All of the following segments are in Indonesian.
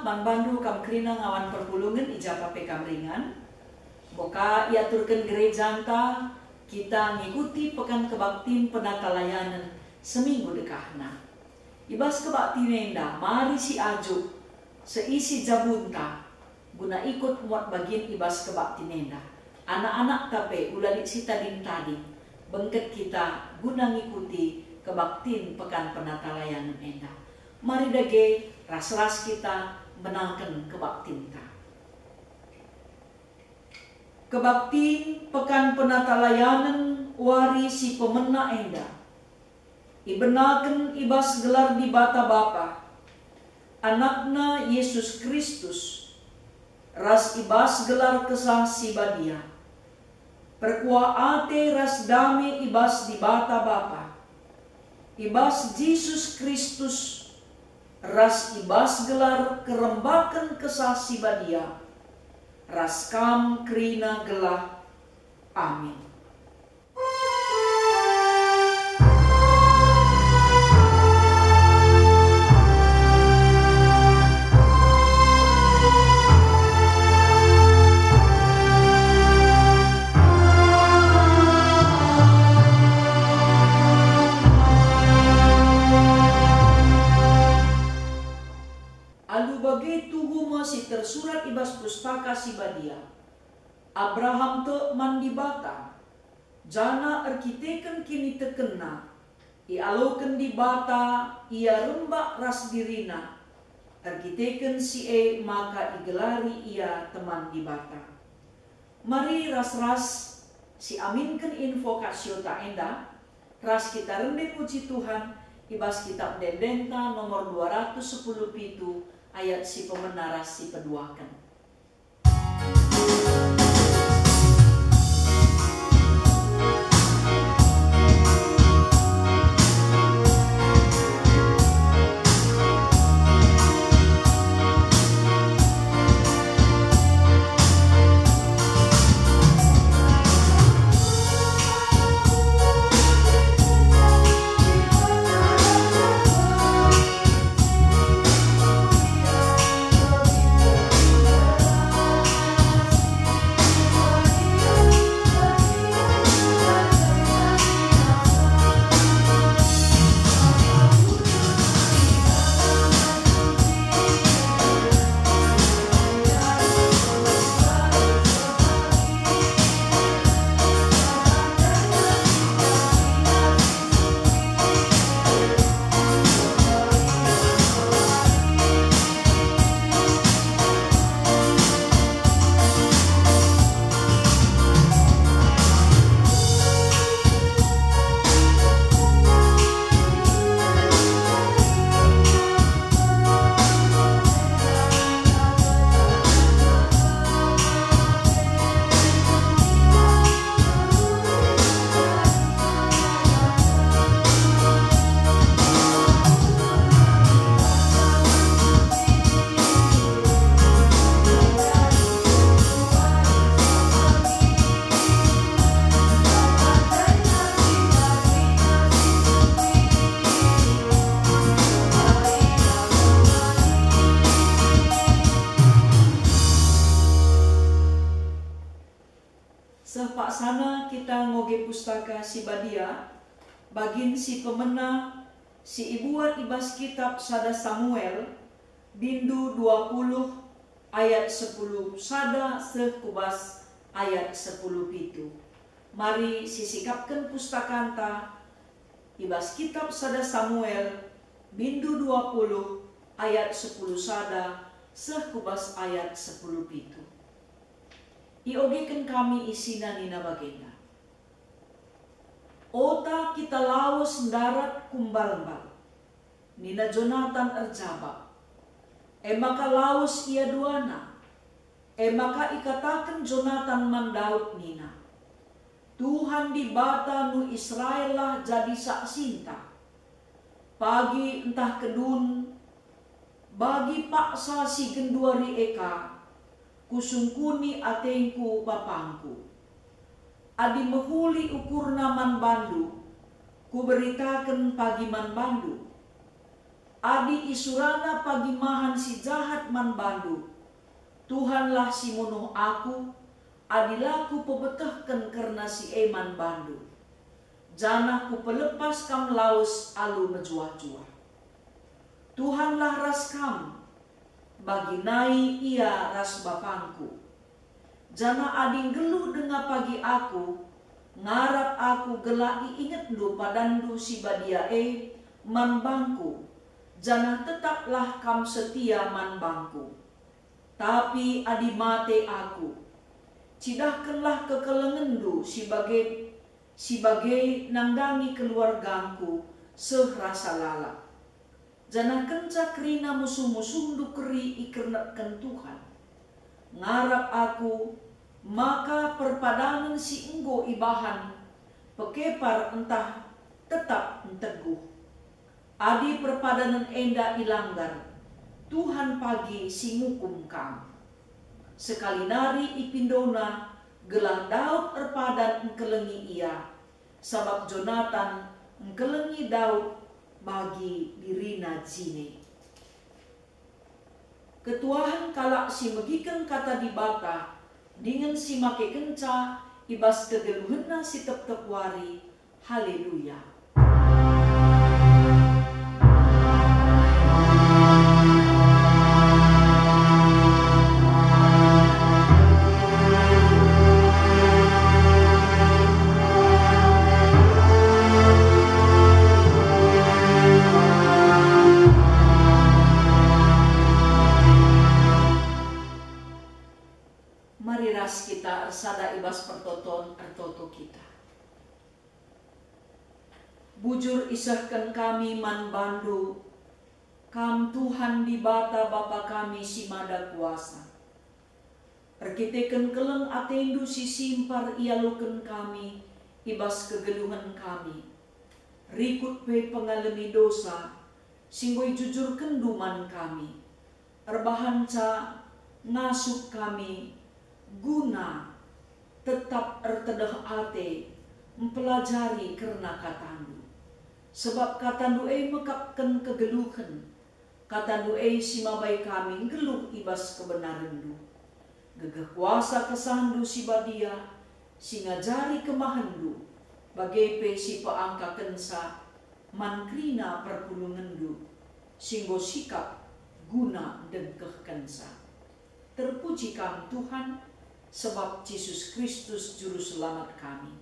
man bandu kam krina ngawan perpulungan ijapa pekam ringan. Boka iaturkan gereja anta kita ngikuti pekan kebaktin penata layanan seminggu dekahna. Ibas kebakti nenda mari si ajuk seisi jabunta guna ikut muat bagian ibas kebakti nenda. Anak-anak tape ulalik sita din tadi bengket kita guna ngikuti kebaktin pekan penata layanan enda. Mari dage ras-ras kita menangkan kebaktin ta. Kebaktin pekan penata layanan wari si pemena enda. Ibenaken ibas gelar di bata Bapa. Anakna Yesus Kristus. Ras ibas gelar kesah si badia. Perkua ate ras dame ibas di bata Bapa. Ibas Yesus Kristus. Ras ibas gelar kerembakan kesah si badia. Raskam krina gelah. Amin. Alu begitu huma si tersurat ibas pustaka si badia. Abraham te mandi bata. Jana arkiteken kini tekena. Ialoken di bata ia rembak ras dirina. Arkiteken si maka igelari ia teman di bata. Mari ras-ras si aminkan info kasio ta enda. Ras kita rendeng puji Tuhan. Ibas kitab Dendenta nomor 210 pitu. Ayat si pemenaras si peduakan. Sepaksana kita ngoge pustaka si badia, bagin si pemena, si ibuat ibas kitab sada Samuel, bindu 20 ayat 10, sada sekubas ayat 10 pitu. Mari sisikapkan pustakanta, ibas kitab sada Samuel, bindu 20 ayat 10 sada sekubas ayat 10 pitu. Iogekan kami isina nina bagenda. Ota kita lawas darat kumbal-mbal. Nina Jonathan erjaba. Maka lawas ia duana. Maka ikatakan Jonathan mandaud nina. Tuhan di bata nu Israel lah jadi saksinta. Pagi entah kedun. Bagi paksa si genduari eka. Kusungkuni atengku bapangku. Adi mehuli ukurna man bandu, ku beritakan pagi man bandu. adi isurana pagimahan si jahat man bandu. Tuhanlah si munuh aku, adilaku pebetahkan karena si eman bandu. Jana ku pelepas kam laus alu menjuah-juah. Tuhanlah ras kam, bagi nai ia ras bapangku. Jana ading gelu denga pagi aku, ngarap aku gelai inget du padandu si badia man bangku. Jana tetaplah kam setia man bangku. Tapi adi mate aku, cidahkanlah kekelengendu sebagai nangdangi keluargaku sehrasa lala. Jana kenca kerina musuh-musuh keri ikernatkan Tuhan. Ngarap aku, maka perpadangan si enggo ibahan, pekepar entah tetap teguh. Adi perpadanan enda ilanggar, Tuhan pagi si ngukum kam. Sekali nari ipindona, gelah Daud erpadan engkelengi ia, sabab Jonathan engkelengi Daud bagi dirina jine. Ketuahan kalak si megikan kata dibata, dengan si make kenca, ibas kegeluhena si tep-tep wari, haleluya. Mari ras kita sada ibas pertoton ertoto kita. Bujur isahkan kami man bandu, kam Tuhan di bata Bapa kami si mada kuasa. Erkitekan keleng atendu si simpar ialukan kami, ibas kegeluhan kami. Rikut pe pengalami dosa, singgoi jujur kenduman kami. Erbahanca ngasuk kami, guna tetap ertedah ate mempelajari karena katandu. Sebab katandu mekapkan kegeluhan, katandu si mabai kami geluh ibas kebenarandu. Gegah kuasa kesandu si badia, si ngajari kemahandu, bagai pe si peangka kensa, mankrina perpulungandu, singgo sikap guna dengkeh kensa. Terpuji kam Tuhan, sebab Yesus Kristus Juru Selamat kami.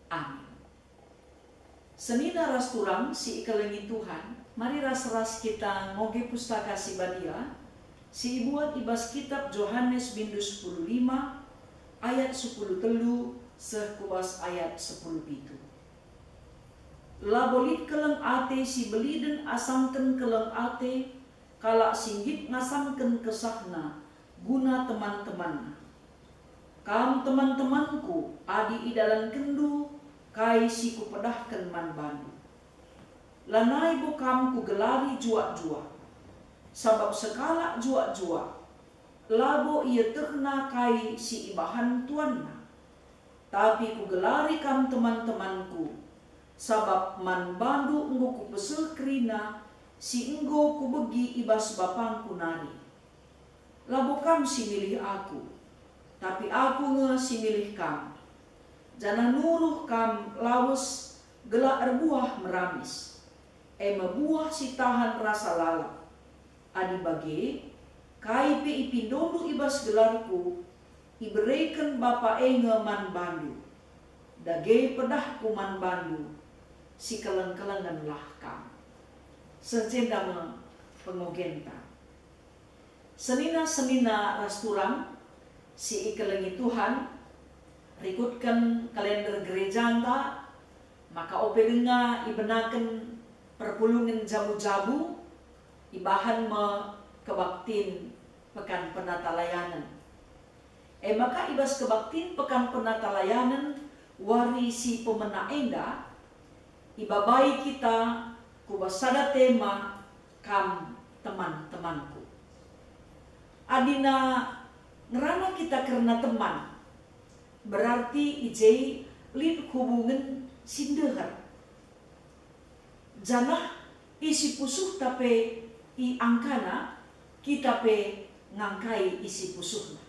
Amin. Senina ras turang si ikelengi Tuhan, mari ras-ras kita ngoge pustaka si badia, si ibuat ibas kitab Yohanes bindu 15, ayat 10 telu, sehkubas ayat 10 pitu. Labolit keleng ate si beliden asangken keleng ate, kalak singgit ngasangken kesahna, guna teman-teman. Kam teman-temanku, adi idalan kendu, kai si kupedahkan man bandu. Lanai bukam ku gelari jua-jua, sabab sekala jua-jua, labo ia terna kai si ibahan tuanna. Tapi ku gelari kam teman-temanku, sabab man bandu enggo ku pesel kerina, si enggo ku begi ibas bapangku nari. Labo kam si milih aku, tapi aku nge si milih kam. Jana nuruh kam lawes gelak erbuah meramis. Buah si tahan rasa lalap. Adi bage, kai pe ipindondo ibas gelarku, iberikan bapa enge man bandu. Dage pedah kuman bandu, si keleng-kelengan lah kam. Sejendama pengogenta. Senina-senina rasturang, si ikelengi Tuhan, rikutkan kalender gereja anta, maka ope denga ibenaken perpulungan jabu-jabu, ibahan me kebaktin pekan penata layanan. Maka ibas kebaktin pekan penata layanan, wari si pemena enda, ibabai kita kubasada tema kam teman-temanku. Adina ngerana kita karena teman, berarti ijai lid hubungan sindehar. Janah isi pusuh tape i angkana kita pe ngangkai isi pusuhna.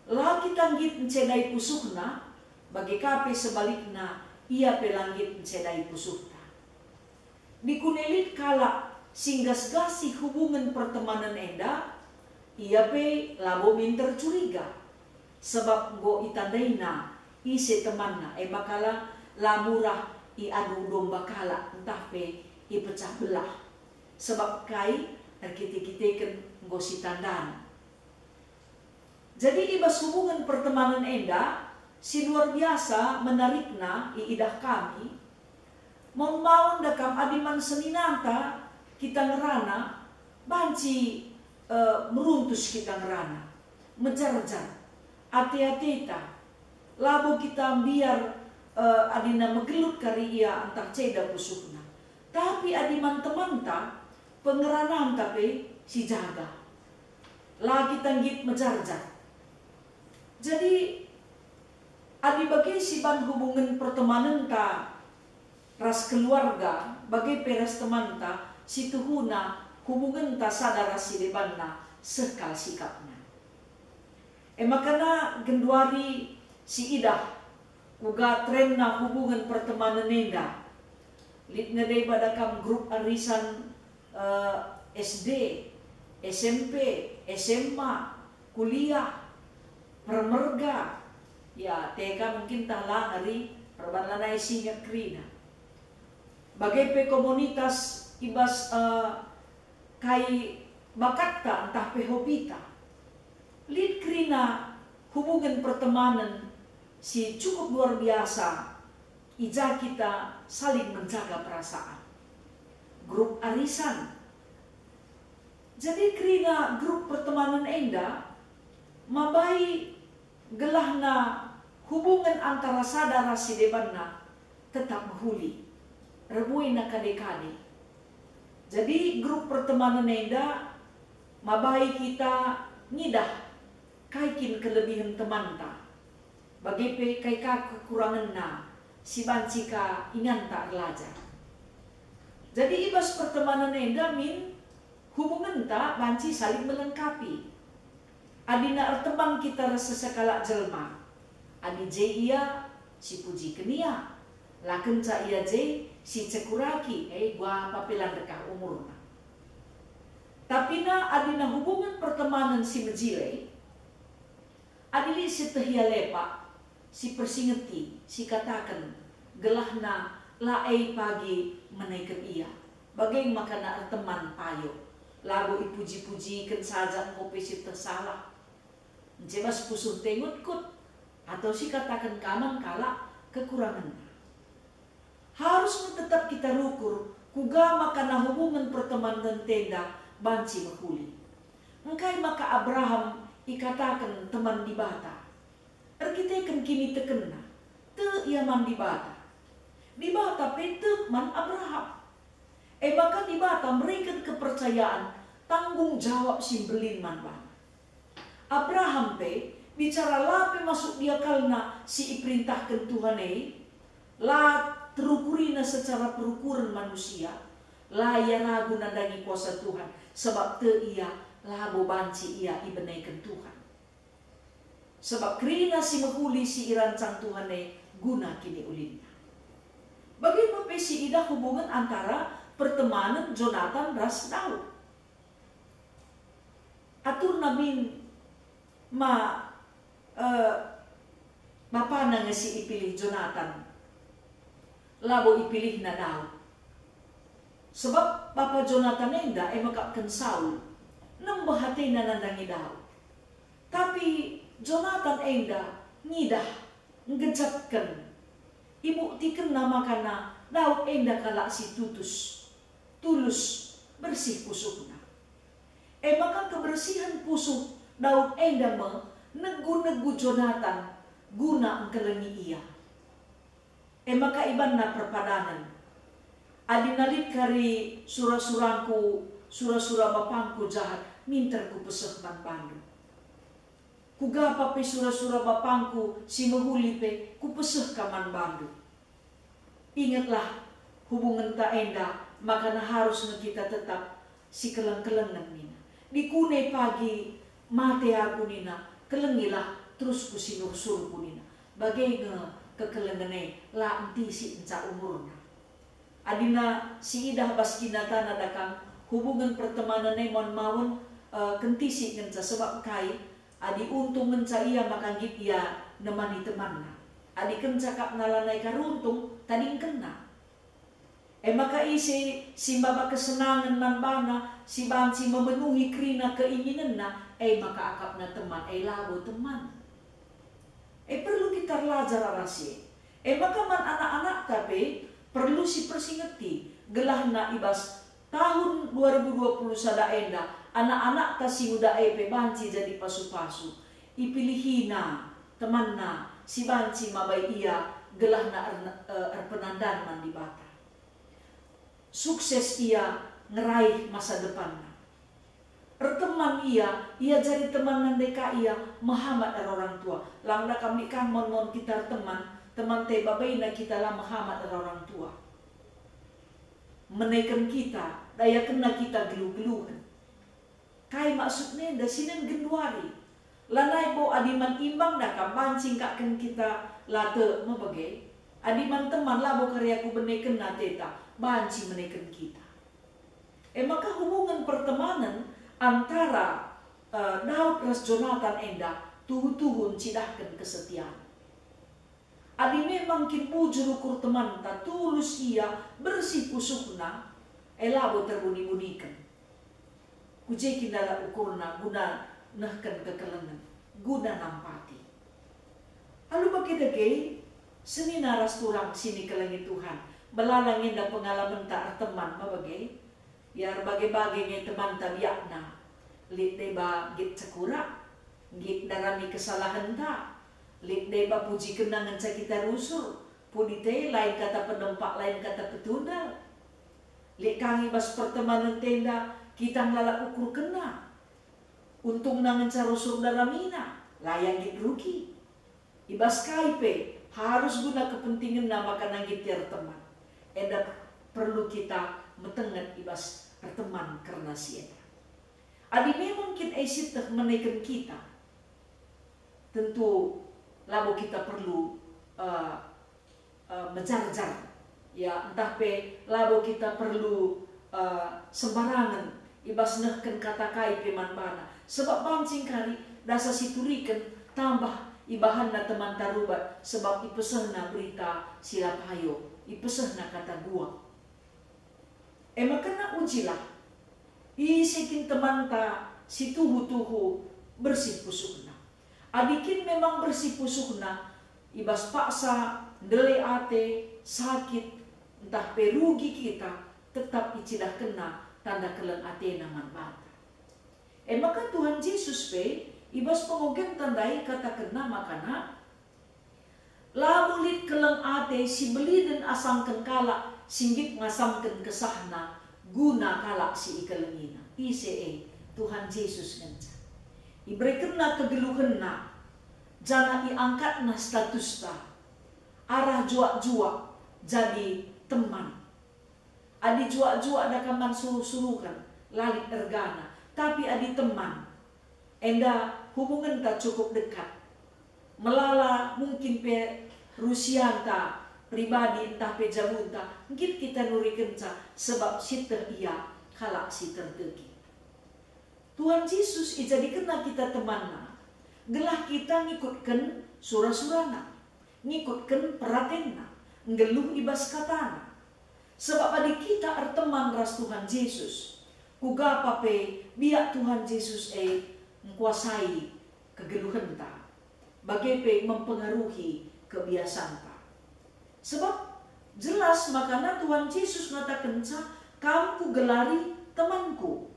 La kita ngit encedai pusuhna, bagi kape sebalikna ia pe langit encedai pusuhna. Dikunelit kala singgas-gasi hubungan pertemanan enda, ia pe labo minter curiga. Sebab go itandaina isi temanna bakala lamurah i adu domba kala entah pe i pecah belah. Sebab kai kita-kitakan go si tandan. Jadi ibas hubungan pertemanan enda si luar biasa menarikna i idah kami. Mau dakam adiman seninanta kita ngerana banci meruntus kita ngerana menjarjar ate-ateta labo kita biar adina megelut kari ia antar ceda pusukna. Tapi adiman temanta pengeranan tapi si jaga la kita ngit menjarjar. Jadi adi bagi si ban hubungan pertemanan ta ras keluarga bagi peras teman ta si tuhuna hubungan ta sadara si debanna sekal sikapnya. Makana genduari si idah uga tren na hubungan pertemanan nenda. Lit ngedai pada kam grup arisan SD, SMP, SMA, kuliah, permerga, ya TK mungkin talang hari perbanlanai singa krina. Bagai pe komunitas ibas kai bakata entah pe hobita. Lid krina hubungan pertemanan si cukup luar biasa. Ija kita saling menjaga perasaan. Grup arisan. Jadi krina grup pertemanan enda mabai gelahna hubungan antara sadara si debanna tetap mahuli. Rebui na kade-kade. Jadi grup pertemanan enda mabai kita ngidah kaikin kelebihan teman ta. Bagi pe kai ka kekurangan na si banci ka ingan tak belajar. Jadi ibas pertemanan enda min hubungan ta banci saling melengkapi. Adina teman kita rasa sekala jelma. Adi je ia si puji kenia. Laken ca ia je si cekuraki. Gua papilan dekah umurna. Tapi na adina hubungan pertemanan si mejile. Adili si tehia lepa. Si persingeti, si katakan gelahna laai pagi menaikkan ia. Bagai makana teman payo. Lagu ipuji-puji ken saja ngopi si tersalah. Jebas pusuh tengut kut. Atau si katakan kaman kala kekurangan. Harus tetap kita rukur. Kuga makana hubungan pertemanan tenda banci mahuli. Engkai maka Abraham ikatakan teman di bata. Kita kan kini tekena. Te iaman di bata. Di bata petek man Abraham. Maka di bata memberikan kepercayaan tanggung jawab simbelin man ban. Abraham pe bicara lape masuk dia kalna si iperintahkan Tuhan la terukurina secara perukuran manusia. La ia ragu nandangi kuasa Tuhan. Sebab te ia labo banci ia ibenaikan Tuhan. Sebab krina si mahuli si irancang Tuhan guna kini ulinnya. Bagaimana si idah hubungan antara pertemanan Jonathan ras Daud. Atur namin bapa na nga si ipilih Jonathan. Labo ipilih na Daud. Sebab bapa Jonathan enda makapkan Saul. Nang bahati na nandangi Daud. Tapi Jonathan enda ngidah ngejatkan. Ibuktikan nama kana Daud enda kala si tulus bersih pusukna. Maka kebersihan pusuk Daud enda negu-negu Jonathan guna engkelengi ia. Maka ibanna perpadanan. Adinalit kari surah-surahku, surah-surah bapangku jahat, minterku peseh bandu. Kuga pape surah-surah bapangku si mahuli pe ku peseh kaman bandu. Ingatlah hubungan ta enda makanya harus kita tetap si keleng-kelengan nina. Di kune pagi mate aku nina, kelengilah terus ku sinur surku nina. Bagai kekelengane la enti si enca umurna. Adina si idah baskina tanah dakang hubungan pertemanan mon mawon kentisi ngenca sebab kai adi untung ngenca ia makangit ia nemani temanna. Adi kenca kap nalanai karuntung tadi kena. Maka isi si baba kesenangan man bana si banci memenuhi krina keinginanna maka akapna teman labo teman. Perlu kita belajar arasi. Maka man anak-anak tapi perlu si persingeti gelahna ibas tahun 2020 sada enda anak-anak ta si uda banci jadi pasu-pasu ipilihina temanna si banci mabai ia gelahna penandan man di bata. Sukses ia ngeraih masa depannya. Teman ia jadi teman nandeka ia Muhammad orang tua. Langda kami kan mon kita teman te babaina kita lah Muhammad orang tua. Menaikkan kita, daya kena kita gelu-geluhan. Kai maksudnya dah sinan Januari. Lanai bo adiman imbang dah kan mancing kaken kita late mabagai. Adiman teman lah bo karyaku menaikkan nateta. Banci menaikkan kita. Maka hubungan pertemanan antara Daud ras Jonathan enda tuhun cidahkan kesetiaan. Adi memang kin pujur ukur teman ta tulus ia bersih pusukna labo terbuni-bunikan. Kujekin dalam ukurna guna nahkan kekelengan, guna nampati. Lalu bagi seni naras turang sini kelengi Tuhan. Belalangin dan pengalaman tak teman mabagai yar bagai-bagainya teman tabiakna lit deba git cekura git darani kesalahan tak lit deba puji kenangan kita rusur punite lain kata penempak lain kata petundal lit kangi bas pertemanan tenda kita ngalak ukur kena untung nangan carusur dalamina layang git rugi ibas kaipe harus guna kepentingan nama kanang gitir teman. Perlu kita metengat ibas berteman karena siapa. Adi memang kita teh menaikkan kita. Tentu labo kita perlu menjar-jar. Ya entah pe labo kita perlu sembarangan ibas nehken kata kai peman bana. Sebab bancing kali dasa siturikan tambah ibahan na teman tarubat sebab ipesehna berita silap hayo. Ipesehna kata gua. Makana ujilah. Isikin teman ta si tuhu bersih pusukna. Adikin memang bersih pusukna. Ibas paksa, dele ate, sakit, entah perugi kita, tetap icilah kena tanda kelen ate naman bata. Maka Tuhan Yesus pe, ibas pengogen tandai kata kena makana lamulit keleng ate si beli dan asangken kala singgit ngasamken kesahna guna kala si ikelengina. Tuhan Yesus ngenca. Ibrekenna kegeluhenna jana iangkatna statusta arah juak-juak jadi teman. Adi juak-juak ada kaman suruh-suruhan lalit ergana. Tapi adi teman. Enda hubungan tak cukup dekat. Melala mungkin pe Rusianta pribadi entah pe jabunta mungkin kita nuri kenca sebab siter ia kalak si terdegi. Tuhan Yesus ijadikanlah kita temanna. Gelah kita ngikutkan surah-surana, ngikutkan peratenna, ngeluh ibas katana. Sebab adik kita arteman ras Tuhan Yesus. Kugapa pe biak Tuhan Yesus mengkuasai kegeluhan ta. Bagai pe mempengaruhi kebiasaan ta. Sebab jelas makanya Tuhan Yesus ngatakan kamu gelari temanku.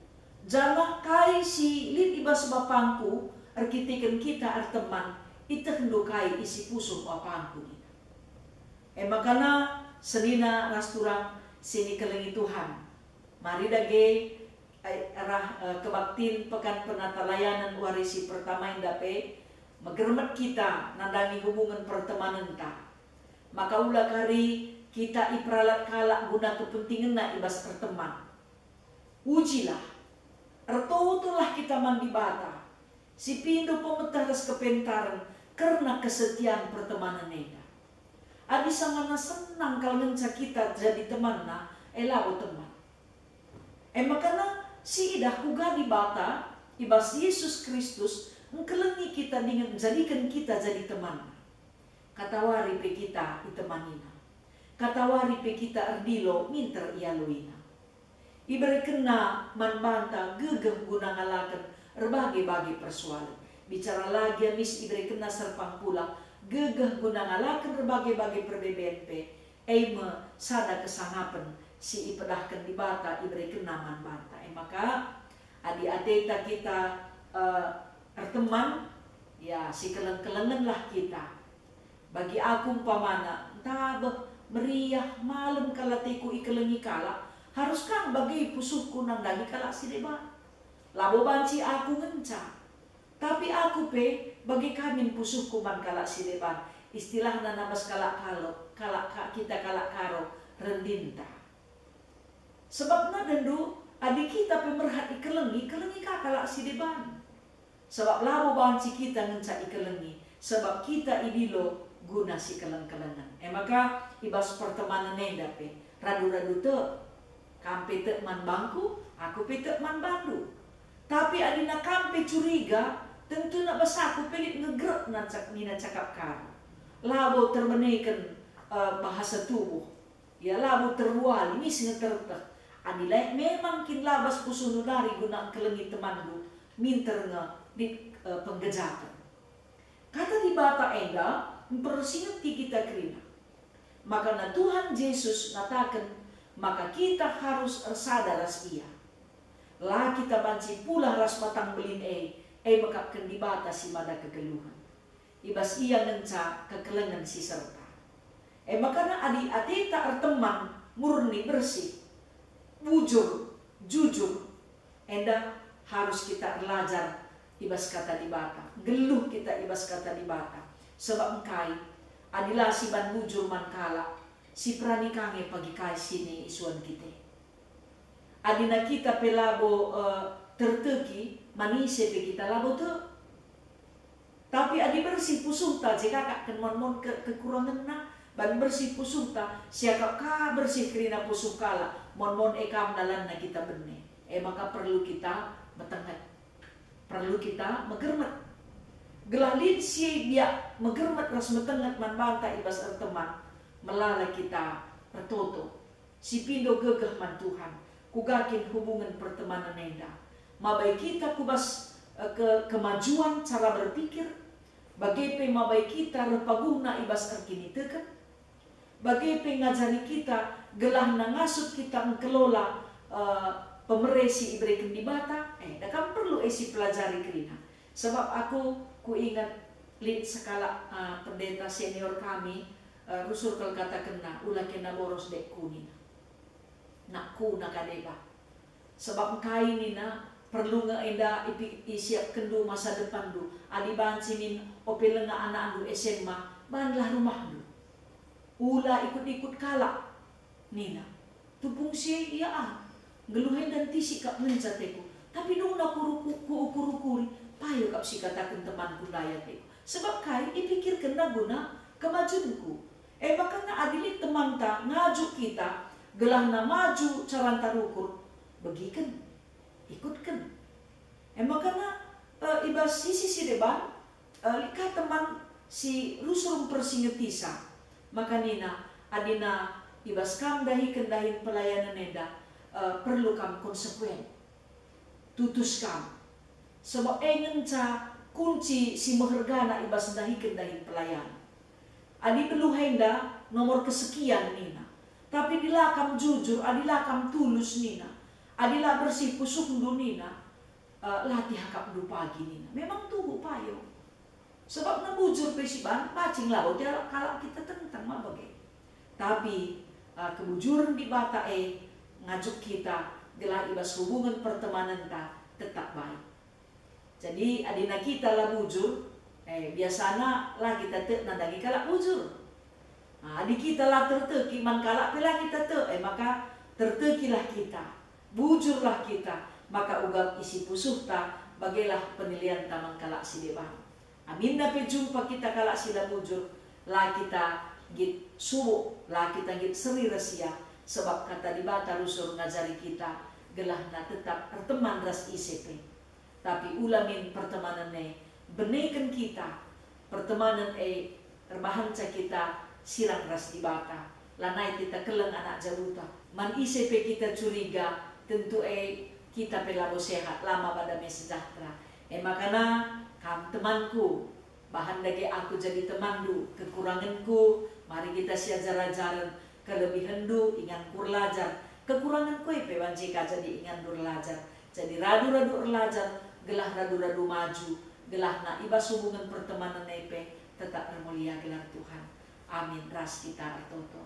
Jangan kai si lid ibas bapangku arkitikan kita arteman ita hendokai isi pusuk bapangku. Makanya senina rasturang sini kelengi Tuhan. Mari dage arah kebaktin pekan penata layanan warisi pertama yang dape megermet kita nandangi hubungan pertemanan ta. Maka ulah kari kita iperalat kalak guna kepentingan na ibas perteman. Ujilah, ertotolah kita mandi bata. Si pindo pemetaras kepentaran karena kesetiaan pertemanan neda. Adi sangana senang kalau ngenca kita jadi teman na, elawo teman. Makana si idah kuga di bata, ibas Yesus Kristus, mengkelengi kita dengan jadikan kita jadi teman. Katawari pe kita itemanina. Katawari pe kita erdilo minter ialuina. Iberi kena manbanta gegeh guna ngalakan berbagai-bagai persoalan. Bicara lagi amis iberi kena serpang pula gegeh guna ngalakan berbagai-bagai perbedaan pe. Eime sada kesangapan si ipedahkan di bata iberi kena manbanta. Maka adi-adeta kita erteman, ya si keleng-kelengan lah kita. Bagi aku umpamana, entah meriah malam kala teku ikelengi kala, haruskah bagi pusuhku nang dagi kala si deba. Labo banci aku ngenca. Tapi aku pe bagi kami pusuhku man kala si deba. Istilah na nabas kala kita kala karo rendinta. Sebab na dendu adik kita pemerhat ikelengi kakala si deban. Sebab labo banci kita ngenca ikelengi. Sebab kita idilo guna si keleng-kelengan. Maka ibas pertemanan nenda pe. Radu-radu te. Kampe te man bangku, aku pe te man bandu. Tapi adina kampe curiga, tentu nak basaku pelit ngegrek nina cakap karo. Labo termenekan bahasa tubuh. Ya labo terwali, mis ngetertek. Adilai memang kin labas pusunu dari guna kelengi temanku minter nge di penggejakan. Kata di bata enda mempersingeti kita kerina. Maka na Tuhan Yesus ngatakan maka kita harus sadar ras ia. Lah kita banci pula ras matang belin makapkan di bata si mada kegeluhan. Ibas ia ngenca kekelengan si serta. Maka na adi ateta arteman murni bersih. Jujur, enda harus kita belajar ibas kata di bata, geluh kita ibas kata di bata, sebab engkai adilah si ban bujur man kala, si prani kange pagi kai sini isuan kita. Adina kita pelabo terteki manise pe kita labo te. Tapi adi bersih pusuhta jika kak kenmon kekurangan na ban bersih pusuhta siakak ka bersih kerina pusuh kala mon ekam dalan na kita benne. Maka perlu kita betengat. Perlu kita megermet. Gelalin si dia megermet ras metengat man banta ibas erteman melala kita pertoto. Si pindo gegeh man Tuhan. Kugakin hubungan pertemanan nenda. Mabai kita kubas kemajuan cara berpikir. Bagaimana mabai kita repaguna ibas erkini teken. Bagaimana ngajari kita gelah nangasut kita mengelola pemeresi iberikan di bata. Dakam perlu esi pelajari kerina. Sebab aku ingat lihat sekala pendeta senior kami rusur kalau kata kena ulah kena boros dek kunina. Nak ku nak kadeba. Sebab kain nina perlu ngaenda isiap kendu masa depan du. Adi bancinin opelenga anak du SMA banlah rumah du. Ula ikut-ikut kalak nina. Tupung si iya geluhen dan tisi kap mencateku. Tapi nung na ukur-ukuri payo kap si katakan temanku daya teku. Sebab kai ipikirkan na guna kemajuanku. Maka na adilit teman ta ngajuk kita gelah na maju caran tarukur bagikan ikutkan. Maka na ibas sisi deban lika teman si rusung persingetisa. Maka nina adina ibas kam dahikan pelayanan neda perlu kam konsekuen. Tutus kam. Sebab ngenca kunci si mehergana ibas dahikan pelayanan. Adi perlu henda nomor kesekian nina. Tapi dilakam jujur, adilakam tulus nina. Adilah bersih pusuk nina. Latih hakap du pagi nina. Memang tuh payo. Sebab nabujur pesiban, pacing lah. Kalau kita tentang mah bagai. Tapi kebujuran di bata ngajuk kita gelar ibas hubungan pertemanan ta tetap baik. Jadi adina kita lah bujur. Biasanya lah kita nadagi kalak bujur. Di kita lah terteki, man kalak pela kita maka tertekilah kita, bujurlah kita, maka ugam isi pusuh ta, bagailah penilaian taman kalak si debang. Amin dapat jumpa kita kalak sila bujur, lah kita git subuh, lah kita git seri resia, sebab kata di bata rusur ngajari kita, gelah na tetap perteman ras ICP. Tapi ulamin pertemanan benekan kita, pertemanan terbahan kita, sirang ras di bata, lanai kita keleng anak jabuta. Man ICP kita curiga, tentu kita pelabo sehat, lama badame sejahtera. Makana kam temanku, bahan dagi aku jadi temandu, kekuranganku, mari kita siajar-ajaran, kelebihandu, ingan kurlajar, kekuranganku wanjika jadi ingan durlajar, jadi radu-radu erlajar, gelah radu-radu maju, gelah na ibas hubungan pertemanan tetap bermulia gelar Tuhan. Amin. Ras kita artoto.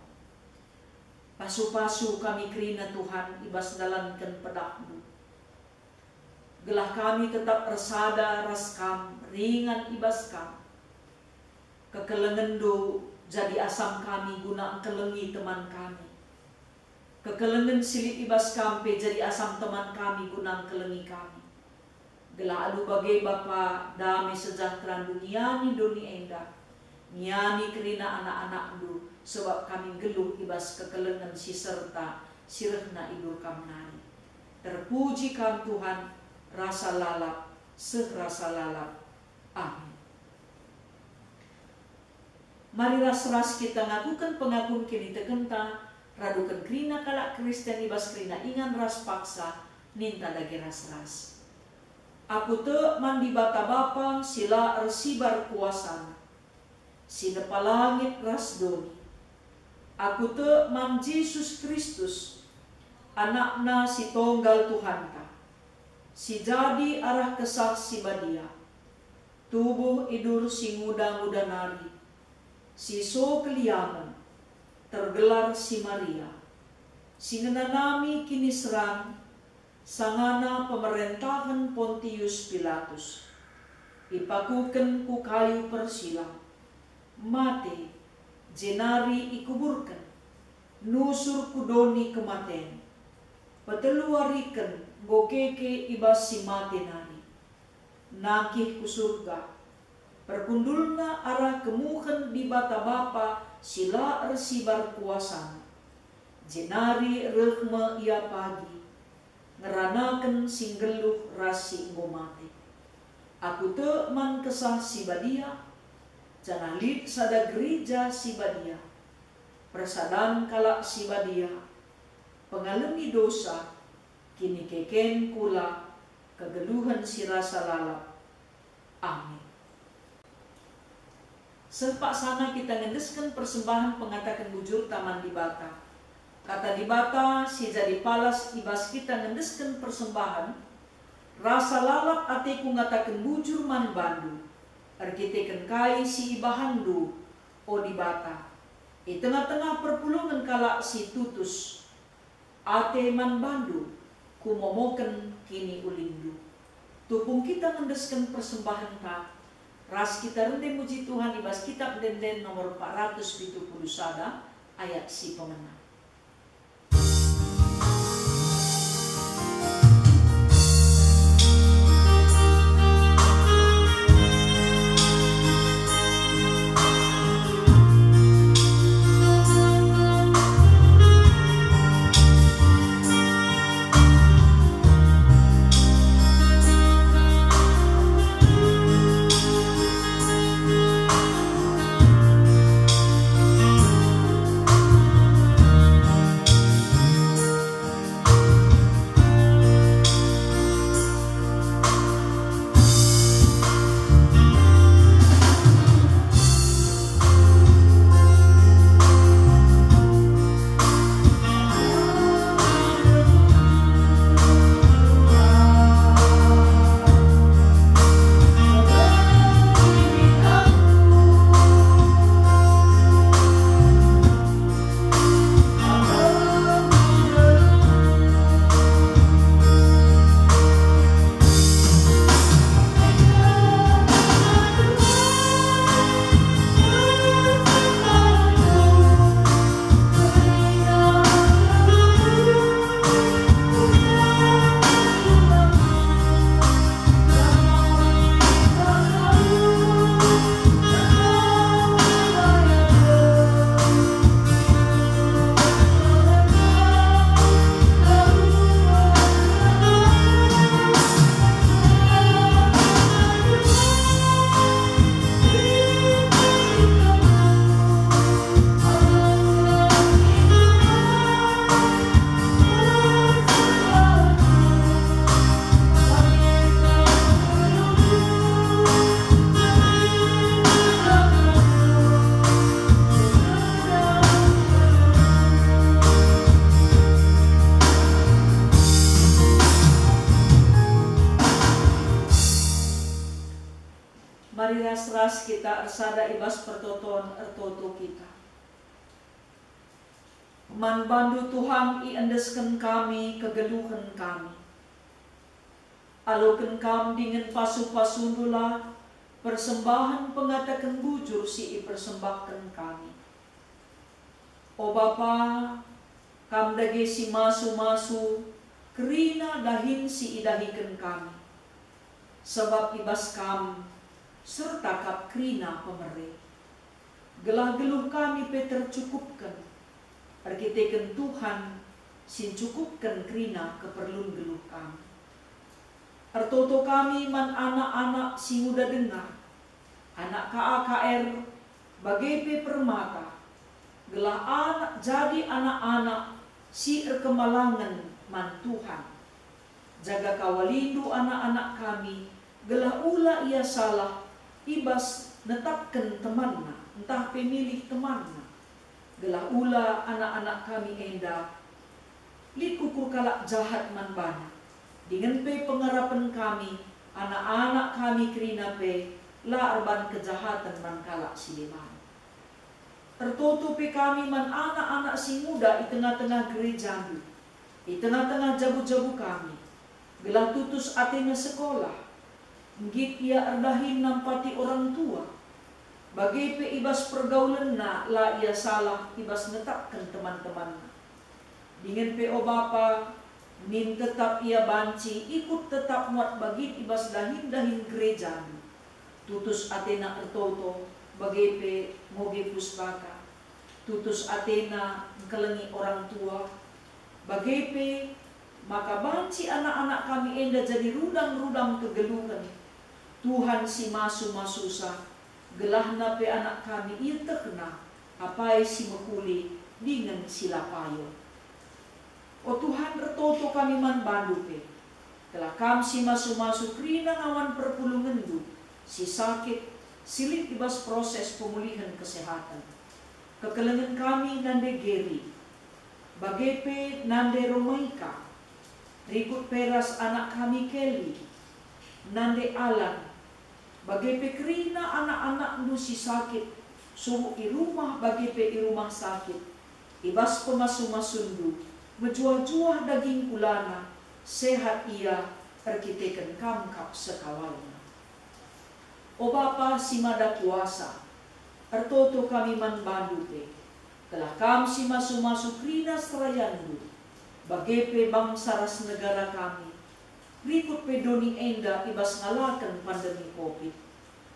Pasu-pasu kami kerina Tuhan ibas dalankan pedakmu. Gelah kami tetap resada ras kam, ringan ibas kam. Kekelengan do jadi asam kami guna kelengi teman kami. Kekelengan silit ibas kampe jadi asam teman kami guna kelengi kami. Gelah alu bagai Bapa damai sejahtera dunia ni doni enda. Niani kerina anak-anak du, sebab kami geluh ibas kekelengan si serta sirehna idur kamnani. Terpuji kam Tuhan, rasa lalap, serasa lalap. Amin. Mari ras-ras kita ngakukan pengakuan kini tegenta, radukan kerina kalak Kristen ibas kerina ingan ras paksa, ninta dagi ras-ras. Aku te mandi bata Bapa sila ersibar kuasana. Sina palangit ras doni. Aku te man Yesus Kristus, anakna si tonggal Tuhanta, si jadi arah kesah si badia, tubuh idur si muda-muda nari, si so keliaman, tergelar si Maria, si ngenanami kini serang, sangana pemerintahan Pontius Pilatus, ipakuken ku kayu persilang, mati, jenari ikuburkan, nusur kudoni kematen, peteluarikan gokeke ibas si mati nari, nakih ku surga, perkundulna arah kemuhen di bata Bapa sila ersibar kuasana, jenari rehme ia pagi, ngeranakan singgeluh rasi ngomate. Aku te man kesah si badia, jangan lid sada gereja si badia, persadan kalak si badia, pengalami dosa, kini keken kula, kegeluhan si rasa lalap. Amin. Sepak sana kita ngendeskan persembahan pengatakan bujur taman di bata. Kata di bata si jadi palas ibas kita ngendeskan persembahan, rasa lalap atiku ngatakan bujur man bandu. Arkiteken kai si ibahandu o di bata. Di tengah-tengah perpulungan kalak si tutus. Ate man bandu kumomoken kini ulindu. Tupung kita ngendeskan persembahan ta. Ras kita rende muji Tuhan ibas kitab denden nomor 470 ayat si pemenang. peras kita ersada ibas pertoton ertoto kita. Man bandu Tuhan iendeskan kami kegeluhan kami. Aloken kam dengan pasu-pasundula persembahan pengatakan bujur si ipersembahkan kami. O Bapa, kam dage si masu-masu kerina dahin si idahikan kami. Sebab ibas kam serta kap kerina pemere. Gelah-geluh kami pe tercukupkan. Arkiteken Tuhan sin cukupkan kerina keperluan geluh kami. Artoto kami man anak-anak si muda dengar, anak KAKR bagai permata, gelah anak jadi anak-anak si erkemalangan man Tuhan. Jaga kawalindu anak-anak kami, gelah ula ia salah, ibas netapkan temanna, entah pemilih temanna. Gelah ula anak-anak kami enda, likukur kalak jahat man bana. Dengan pe pengarapan kami, anak-anak kami kerina pe, la arban kejahatan man kalak siliman. Tertutup pe kami man anak-anak si muda di tengah-tengah gereja, di tengah-tengah jabu-jabu kami. Gelah tutus atena sekolah, ngit ia erdahin nampati orang tua. Bagai pe ibas pergaulan na la ia salah ibas netapkan teman-teman. Dengan pe o Bapa min tetap ia banci ikut tetap muat bagi ibas dahin gereja. Tutus atena ertoto bagai pe moge pustaka. Tutus atena kelengi orang tua. Bagai pe maka banci anak-anak kami enda jadi rudang-rudang kegeluhan. Tuhan si masu-masusa. Gelah na pe anak kami ia terkena apai si mekuli dengan sila payo. O Tuhan ertoto kami man bandu pe. Telah kam si masu-masu krina ngawan perpulungan du. Si sakit silit ibas proses pemulihan kesehatan. Kekelengan kami nande Geri. Bagepe nande Romaika. Rikut peras anak kami Kelly. Nande Alan. Bagepe kerina anak-anak nu si sakit, suhu i rumah bagepe i rumah sakit, ibas pemasu-masundu, menjuah-juah daging kulana, sehat ia terkitekan kamkap sekawalnya. O Bapa si mada kuasa, ertoto kami man bandu pe, telah kam si masu-masu krina serayandu, bagepe bangsa ras negara kami, rikut pedoni enda ibas ngalakan pandemi COVID.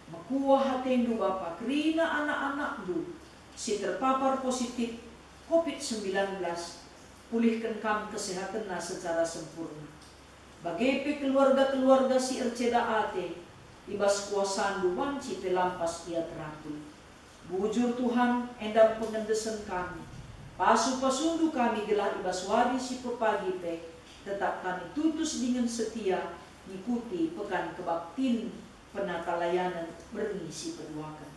Makuah hatendu Bapa kerina anak-anak du si terpapar positif COVID-19. Pulihkan kam kesehatan secara sempurna. Bagepe keluarga-keluarga si erceda ate ibas kuasandu wanci pelampas ia teratul. Bujur Tuhan endam pengendesan kami. Pasu-pasundu kami gelah ibas wadi si pepagi pe. Tetap kami tutus dengan setia mengikuti pekan kebaktin penata layanan berngisi perluakan.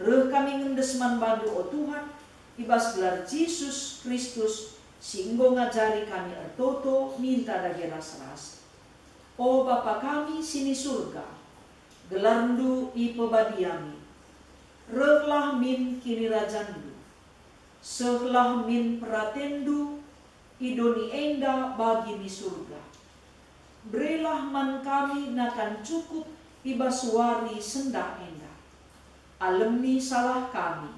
Reh kami ngendesman bandu o Tuhan, ibas gelar Yesus Kristus, singgo ngajari kami ertoto minta dage ras-ras. O Bapa kami sini surga, gelarndu ipebadiami, rehlah min kini rajandu, sehlah min peratendu, idoni enda bagi mi surga. Berilah man kami nakan cukup ibas wari sendak enda. Alemi salah kami,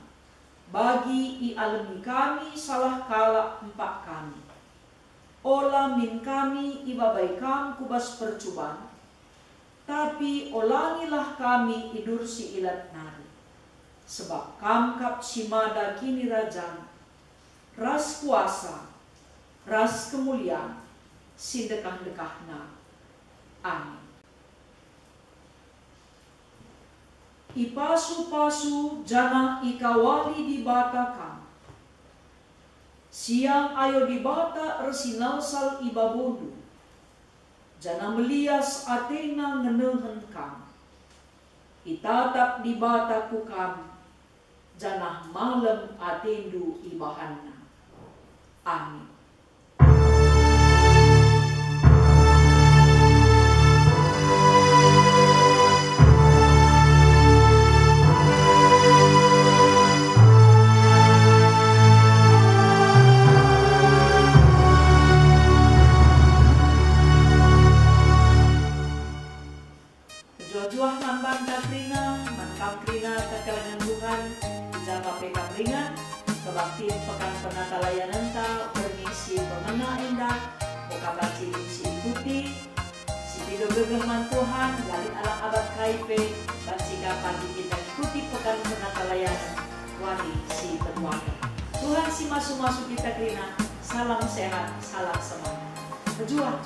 bagi i alemi kami salah kala empak kami. Ola min kami ibabai kam kubas percubaan, tapi olangilah kami idur si ilat nari. Sebab kamkap si mada kini rajan, ras kuasa, ras kemuliaan, si dekah-dekahna. Amin. Ipasu-pasu jana ikawali di bata kam. Siang ayo di bata ersinalsal ibabondu. Jana melias atena ngenehen kam. Itatap di bata ku kam. Janah malam atendu ibahanna. Amin. Jua-jua mamban kaprina, mankaprina kekalangan Tuhan, jaga pekaprina, kebaktian pekan penata layanan ta, permisi pemena endah, buka baci si ikuti, si video gegehman Tuhan, galit alam abad KIP, baci pagi kita ikuti pekan penata layanan, wani si temuan. Tuhan si masuk-masuk kita krina, salam sehat, salam semangat, berjuang.